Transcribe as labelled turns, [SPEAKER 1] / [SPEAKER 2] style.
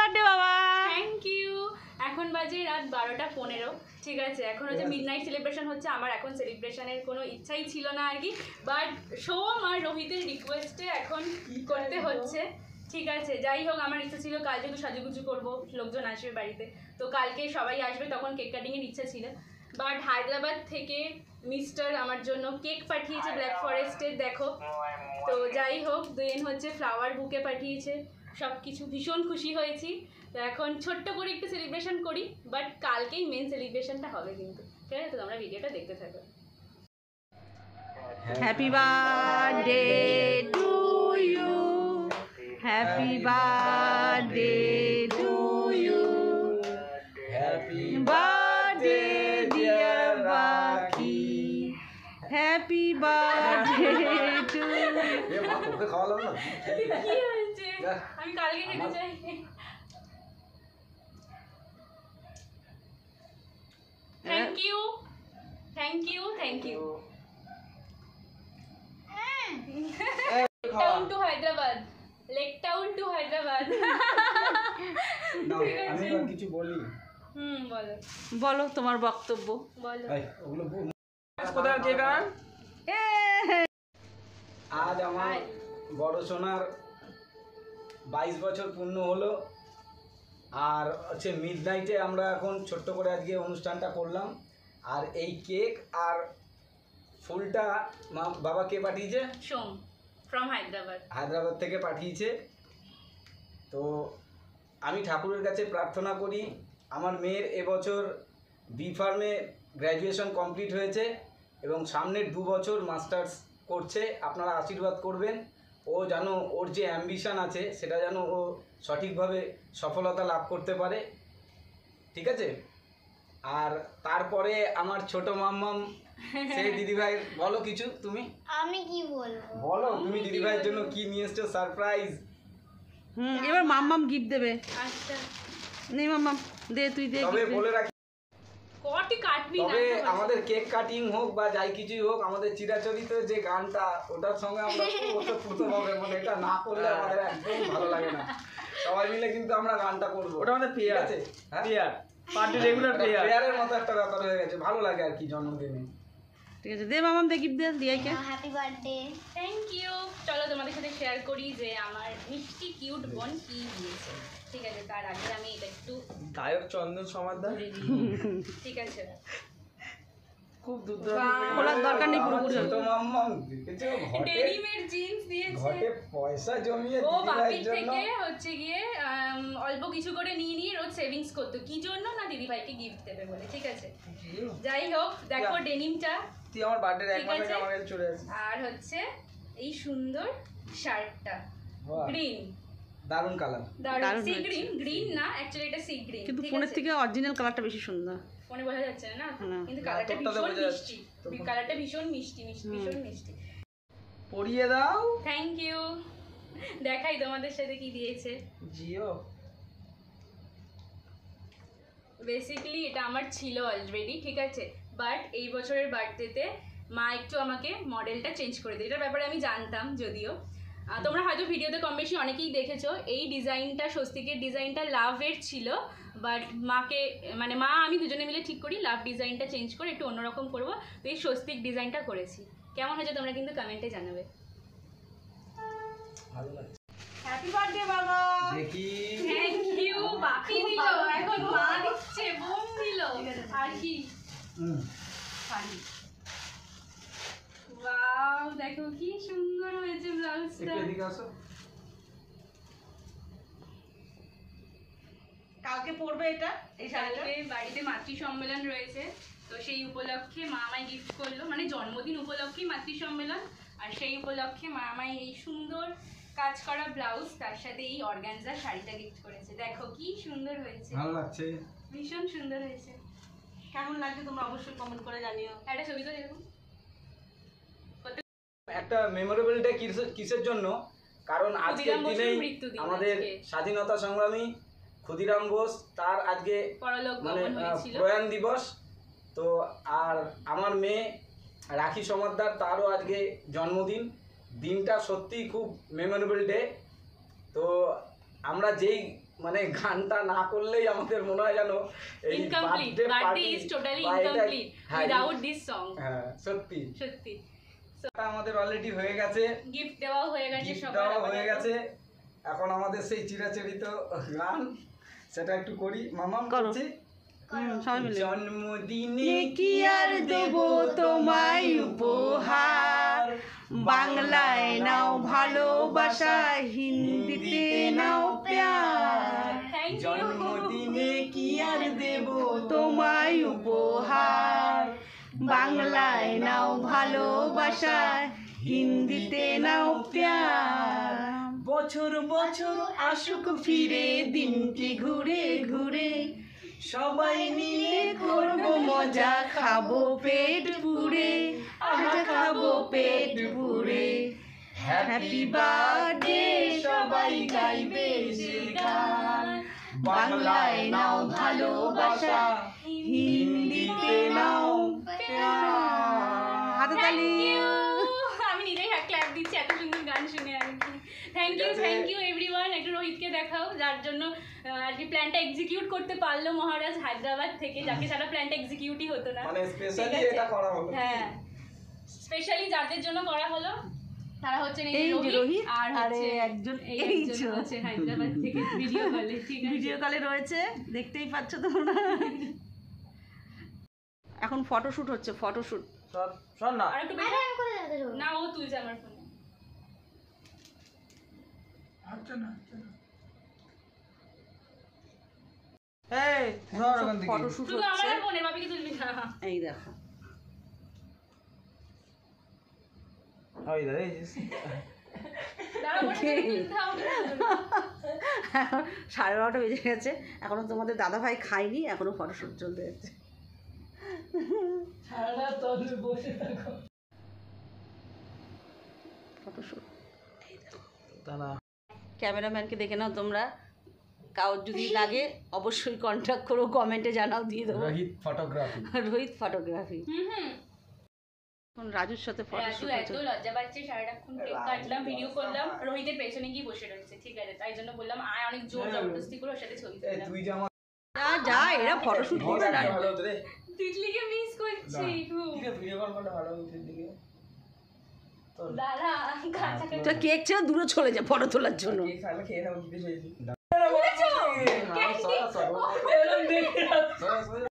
[SPEAKER 1] Birthday বাবা।
[SPEAKER 2] Thank you. এখন বাজে রাত 12:15, ঠিক আছে। এখন হচ্ছে মিডনাইট সেলিব্রেশন হচ্ছে। আমার এখন সেলিব্রেশনের কোনো ইচ্ছাই ছিল না আর কি, বাট সোম আর রোহিতের রিকোয়েস্টে এখন করতে হচ্ছে, ঠিক আছে। যাই হোক, আমার ইচ্ছা ছিল কাল যেহেতু সাজুগুজু করবো, লোকজন আসবে বাড়িতে, তো কালকে সবাই আসবে, তখন কেক কাটিংয়ের ইচ্ছা ছিল। বাট হায়দ্রাবাদ থেকে মিস্টার আমার জন্য কেক পাঠিয়েছে ব্ল্যাক ফরেস্টের, দেখো। তো যাই হোক, দেন হচ্ছে ফ্লাওয়ার বুকে পাঠিয়েছে, সব কিছু ভীষণ খুশি হয়েছি। তো এখন ছোট্ট করে একটু সেলিব্রেশন করি, বাট কালকেই মেন সেলিব্রেশনটা হবে কিন্তু, ঠিক আছে। তো তোমরা ভিডিওটা দেখতে থাকো।
[SPEAKER 1] Happy birthday to you, happy birthday to you,
[SPEAKER 3] happy
[SPEAKER 1] birthday dear বাকি, হ্যাপি বার্থডে টু।
[SPEAKER 3] এ মা তোকে খাওয়ালাম না।
[SPEAKER 2] কি হয়েছে? আমি কালকে খেতে চাই। Thank you, thank you, thank you. Lake Town to Hyderabad, Lake Town to Hyderabad.
[SPEAKER 3] না আমি আর কিছু বলি।
[SPEAKER 2] বলো
[SPEAKER 1] বলো তোমার বক্তব্য।
[SPEAKER 2] বলো।
[SPEAKER 3] এই ওগুলো
[SPEAKER 4] কোথায় কেক আন?
[SPEAKER 3] আজ আমার বড় সোনার 22 বছর পূর্ণ হলো। আর হচ্ছে মিডনাইটে আমরা এখন ছোট্ট করে আজকে অনুষ্ঠানটা করলাম। আর এই কেক আর ফুলটা বাবা কে পাঠিয়েছে?
[SPEAKER 2] সোম ফ্রম হায়দ্রাবাদ।
[SPEAKER 3] হায়দ্রাবাদ থেকে পাঠিয়েছে। তো আমি ঠাকুরের কাছে প্রার্থনা করি, আমার মেয়ের এবছর বি ফার্মে গ্র্যাজুয়েশন কমপ্লিট হয়েছে এবং সামনের 2 বছর মাস্টার্স করছে। আপনারা আশীর্বাদ করবেন, ও যেন ওর যে অ্যাম্বিশান আছে সেটা যেন ও সঠিকভাবে সফলতা লাভ করতে পারে, ঠিক আছে। আর তারপরে আমার ছোট মাম্মাম, সেই দিদিভাই, বলো কিছু তুমি।
[SPEAKER 5] আমি কি বলবো?
[SPEAKER 3] বলো তুমি দিদিভাইয়ের জন্য কি নিয়ে এসছো সারপ্রাইজ।
[SPEAKER 1] এবার মাম্মাম গিফট দেবে।
[SPEAKER 2] আচ্ছা,
[SPEAKER 1] নেই মাম্মাম, দে তুই দে।
[SPEAKER 3] তবে বলে রাখি,
[SPEAKER 2] কটি কাটবি না?
[SPEAKER 3] তবে আমাদের কেক কাটিং হোক বা যাই কিছুই হোক, আমাদের চিরাচরিত যে গানটা, ওটার সঙ্গে আমরা ওতপ্রোতভাবে, মানে এটা না করলে আমাদের একদম ভালো লাগে না। সবাই মিলে কিন্তু আমরা গানটা করবো,
[SPEAKER 4] ওটা আমাদের পেয়ার
[SPEAKER 3] আছে।
[SPEAKER 4] Pair party regular pair.
[SPEAKER 3] পেয়ারের মতো একটা ব্যাপার হয়ে গেছে, ভালো লাগে আর কি জন্মদিনে।
[SPEAKER 1] ঠিক আছে, দে মাম্মাম, দে গিফট দে রিয়াকে।
[SPEAKER 5] Happy birthday.
[SPEAKER 2] Thank you. চলো তোমাদের সাথে শেয়ার করি যে আমার মিষ্টি কিউট বোন কি দিয়েছে, ঠিক আছে। তার আগে আমি এটা একটু
[SPEAKER 4] গায়ক চন্দন সমাদার,
[SPEAKER 2] ঘুরে দিই, ঠিক আছে।
[SPEAKER 4] খুব দুর্দান্ত।
[SPEAKER 1] খোলার দরকার নেই, পুরোপুরি
[SPEAKER 3] ছোট মাম্মাম দেখেছো ঘটে,
[SPEAKER 2] ডেনিমের জিন্স দিয়েছে।
[SPEAKER 3] ঘটে পয়সা জমিয়ে
[SPEAKER 2] ও বাপির
[SPEAKER 3] দিদিভাইয়ের জন্য।
[SPEAKER 2] থেকে হচ্ছে গিয়ে অল্প কিছু করে নিয়ে রোজ সেভিংস করতো, কি জন্য না দিদিভাইকে গিফট দেবে বলে, ঠিক আছে। যাই হোক, দেখো ডেনিমটা,
[SPEAKER 4] তুই আমার বার্থডে এক
[SPEAKER 2] ঠিক
[SPEAKER 4] মাস
[SPEAKER 2] আছে।
[SPEAKER 4] আগে আমার কাছে চলে আসিস।
[SPEAKER 2] আর হচ্ছে এই সুন্দর শার্টটা,
[SPEAKER 3] বাহ,
[SPEAKER 2] গ্রিন,
[SPEAKER 3] দারুণ কালার।
[SPEAKER 2] দারুণ
[SPEAKER 1] দারুণ
[SPEAKER 2] সি
[SPEAKER 1] হয়েছে।
[SPEAKER 2] গ্রিন, গ্রিন না অ্যাকচুয়ালি এটা সি গ্রিন,
[SPEAKER 1] কিন্তু
[SPEAKER 2] ঠিক
[SPEAKER 1] ফোনের
[SPEAKER 2] আছে?
[SPEAKER 1] থেকে অরিজিনাল কালারটা বেশি সুন্দর।
[SPEAKER 2] ফোনে বোঝা যাচ্ছে না,
[SPEAKER 1] না।
[SPEAKER 2] কিন্তু কালারটা
[SPEAKER 4] তোরটাতে
[SPEAKER 2] ভীষণ
[SPEAKER 4] বোঝা যাচ্ছে।
[SPEAKER 2] মিষ্টি, কালারটা ভীষণ মিষ্টি, ভীষণ মিষ্টি।
[SPEAKER 4] পরিয়ে দাও।
[SPEAKER 2] Thank you. দেখাই তোমাদের সাথে কি দিয়েছে।
[SPEAKER 4] জিও
[SPEAKER 2] বেসিক্যালি এটা আমার ছিল অলরেডি, ঠিক আছে। বাট এই বছরের বার্থডেতে মা একটু আমাকে মডেলটা চেঞ্জ করে দিই। এটার ব্যাপারে আমি জানতাম যদিও, তোমরা হয়তো ভিডিওতে কম বেশি অনেকেই দেখেছো। এই ডিজাইনটা, স্বস্তিকের ডিজাইনটা লাভের ছিল, বাট মাকে, মানে মা আমি দুজনে মিলে ঠিক করি লাভ ডিজাইনটা চেঞ্জ করে একটু অন্যরকম করবো। তো এই স্বস্তিক ডিজাইনটা করেছি। কেমন হয়েছে তোমরা কিন্তু কমেন্টে জানাবে।
[SPEAKER 3] ভালো লাগছে।
[SPEAKER 2] হ্যাপি বার্থডে বাবা।
[SPEAKER 3] দেখি
[SPEAKER 2] থ্যাংক ইউ। বাপি দিল, এখন মা দিচ্ছে, বোন দিল, আর কি শাড়ি। ওয়াও, দেখো কি সুন্দর হয়েছে ব্লাউজটা।
[SPEAKER 3] একটু এদিকে আসো।
[SPEAKER 1] কালকে পরবে এটা, এই শাড়িটা।
[SPEAKER 2] কালকে বাড়িতে মাতৃ সম্মেলন রয়েছে, তো সেই উপলক্ষে মা আমায় গিফট করলো, মানে জন্মদিন উপলক্ষে মাতৃ সম্মেলন, আর সেই উপলক্ষে মা আমায় এই সুন্দর কাজ করা ব্লাউজ, তার সাথে এই অর্গানজা শাড়িটা গিফট করেছে। দেখো কি সুন্দর হয়েছে,
[SPEAKER 3] ভালো লাগছে,
[SPEAKER 2] ভীষণ সুন্দর হয়েছে।
[SPEAKER 1] কেমন লাগছে তোমরা অবশ্যই কমেন্ট করে জানিও।
[SPEAKER 2] একটা ছবি তো এরকম
[SPEAKER 3] একটা মেমোরেবল ডে কিসের জন্য? কারণ আজকের
[SPEAKER 2] ক্ষুদিরাম বসুর
[SPEAKER 3] দিনেই
[SPEAKER 2] মৃত্যুদিন
[SPEAKER 3] আমাদের
[SPEAKER 2] আজকে।
[SPEAKER 3] স্বাধীনতা সংগ্রামী ক্ষুদিরাম বোস, তার আজকে
[SPEAKER 2] পরলোক
[SPEAKER 3] মানে
[SPEAKER 2] গমন হয়েছিল।
[SPEAKER 3] প্রয়াণ দিবস। তো আর আমার মেয়ে রাখি সমাদ্দার, তারও আজকে জন্মদিন। দিনটা সত্যিই খুব মেমোরেবল ডে। তো আমরা যেই মানে গানটা না করলেই আমাদের মনে হয় যেন এই
[SPEAKER 2] incomplete
[SPEAKER 3] birthday
[SPEAKER 2] birthday
[SPEAKER 3] party
[SPEAKER 2] is totally
[SPEAKER 3] বা এটা-
[SPEAKER 2] ইনকমপ্লিট
[SPEAKER 3] হ্যাঁ,
[SPEAKER 2] উইদাউট দিস সং
[SPEAKER 3] হ্যাঁ সত্যি
[SPEAKER 2] সত্যি
[SPEAKER 3] এটা আমাদের অলরেডি হয়ে গেছে,
[SPEAKER 2] গিফট দেওয়া হয়ে গেছে
[SPEAKER 3] gift
[SPEAKER 2] সবার
[SPEAKER 3] দেওয়া হয়ে গেছে। এখন আমাদের সেই চিরাচরিত গান সেটা একটু করি। মামাম
[SPEAKER 1] করো।
[SPEAKER 3] করছি।
[SPEAKER 1] সবাই মিলে
[SPEAKER 3] জন্মদিনে
[SPEAKER 1] কি আর দেব তোমায় উপহার, বাংলায় নাও ভালোবাসা, হিন্দিতে নাও প্যার।
[SPEAKER 2] থ্যাংক ইউ
[SPEAKER 3] জন্মদিনে কি আর দেব
[SPEAKER 1] তোমায় উপহার, বাংলায় নাও ভালোবাসা, হিন্দিতে নাও প্যার।
[SPEAKER 3] বছর বছর আসুক ফিরে দিনটি ঘুরে ঘুরে, সবাই মিলে
[SPEAKER 1] করবো মজা, খাবো পেট পুরে, আহা খাবো পেট পুরে। হ্যাপি বার্থডে সবাই গাইবে সে গান, বাংলায় নাও ভালোবাসা, হিন্দিতে নাও প্যার। হাতে তালি।
[SPEAKER 2] আমি নিজেই ক্ল্যাপ দিচ্ছি এত সুন্দর গান শুনে আর কি। Thank you everyone. একটু রোহিতকে দেখাও, যার জন্য আর কি প্ল্যানটা এক্সিকিউট করতে পারলো মহারাজ হায়দ্রাবাদ থেকে, যাকে ছাড়া প্ল্যানটা এক্সিকিউটই হতো না।
[SPEAKER 3] মানে স্পেশালি
[SPEAKER 2] ঠিক আছে?
[SPEAKER 3] এটা করা হলো।
[SPEAKER 2] হ্যাঁ, স্পেশালি যাদের জন্য করা হলো তারা হচ্ছে
[SPEAKER 1] এই যে রোহিত
[SPEAKER 2] আর
[SPEAKER 1] আরে
[SPEAKER 2] হচ্ছে
[SPEAKER 1] একজন
[SPEAKER 2] এই
[SPEAKER 1] এই
[SPEAKER 2] একজন
[SPEAKER 1] যে
[SPEAKER 2] হচ্ছে হায়দ্রাবাদ থেকে ভিডিও কলে। ঠিক আছে,
[SPEAKER 1] ভিডিও কলে রয়েছে, দেখতেই পাচ্ছ তোমরা। এখন ফটোশুট হচ্ছে, ফটোশুট।
[SPEAKER 4] শোন না
[SPEAKER 2] আর একটু
[SPEAKER 5] আরে
[SPEAKER 2] বেশি
[SPEAKER 5] আমি করে দেখাতে যাবো।
[SPEAKER 2] না, ও তুলছে আমার ফোনে।
[SPEAKER 4] এই ধর ওখান থেকে
[SPEAKER 1] ফটোশুট
[SPEAKER 2] শুধু
[SPEAKER 1] হচ্ছে,
[SPEAKER 2] আমার ফোনে, বাপিকে তুলবি না।
[SPEAKER 1] এই দেখো।
[SPEAKER 4] ওই দাদা এই
[SPEAKER 2] দাঁড়া, ওটা থেকে তুলতে হবে না।
[SPEAKER 1] 12:30 বেজে গেছে, এখনো তোমাদের দাদা ভাই খায়নি, এখনো ফটোশুট চলতে যাচ্ছে। ফটোশুট।
[SPEAKER 4] দাঁড়া
[SPEAKER 1] ক্যামেরাম্যানকে দেখে নাও তোমরা, কারোর যদি লাগে অবশ্যই কন্ট্যাক্ট করো, কমেন্টে জানাও, দিয়ে দেবো।
[SPEAKER 3] রোহিত ফটোগ্রাফি।
[SPEAKER 1] রোহিত ফটোগ্রাফি। এখন রাজুর সাথে
[SPEAKER 2] রাজু
[SPEAKER 1] ফটোশুট
[SPEAKER 2] এত
[SPEAKER 1] হচ্ছে।
[SPEAKER 2] লজ্জা পাচ্ছে, সারাটাক্ষণ কেক কাটলাম, ভিডিও করলাম, রোহিতের পেছনে গিয়ে বসে রয়েছে। ঠিক আছে, তাই জন্য বললাম আয়, অনেক জোর জবরদস্তি করে ওর সাথে ছবি
[SPEAKER 3] এই
[SPEAKER 2] তুললাম।
[SPEAKER 3] তুই যে আমার
[SPEAKER 1] যা যা, এরা ফটোশুট করবে না।
[SPEAKER 3] ভালো হতো রে।
[SPEAKER 2] তিতলিকে মিস করছি খুব।
[SPEAKER 4] ভিডিও কল করলে ভালো উঠে দিকে
[SPEAKER 2] দাঁড়া, কাছাকাছি
[SPEAKER 1] তো কেক ছেড়ে দূরে চলে যা ফটো তোলার জন্য।
[SPEAKER 4] কেক খাইলে খেয়ে নাও দিতে চাইছি
[SPEAKER 2] বুঝেছো?
[SPEAKER 3] হ্যাঁ, সরা, সরা। সরা, সরা।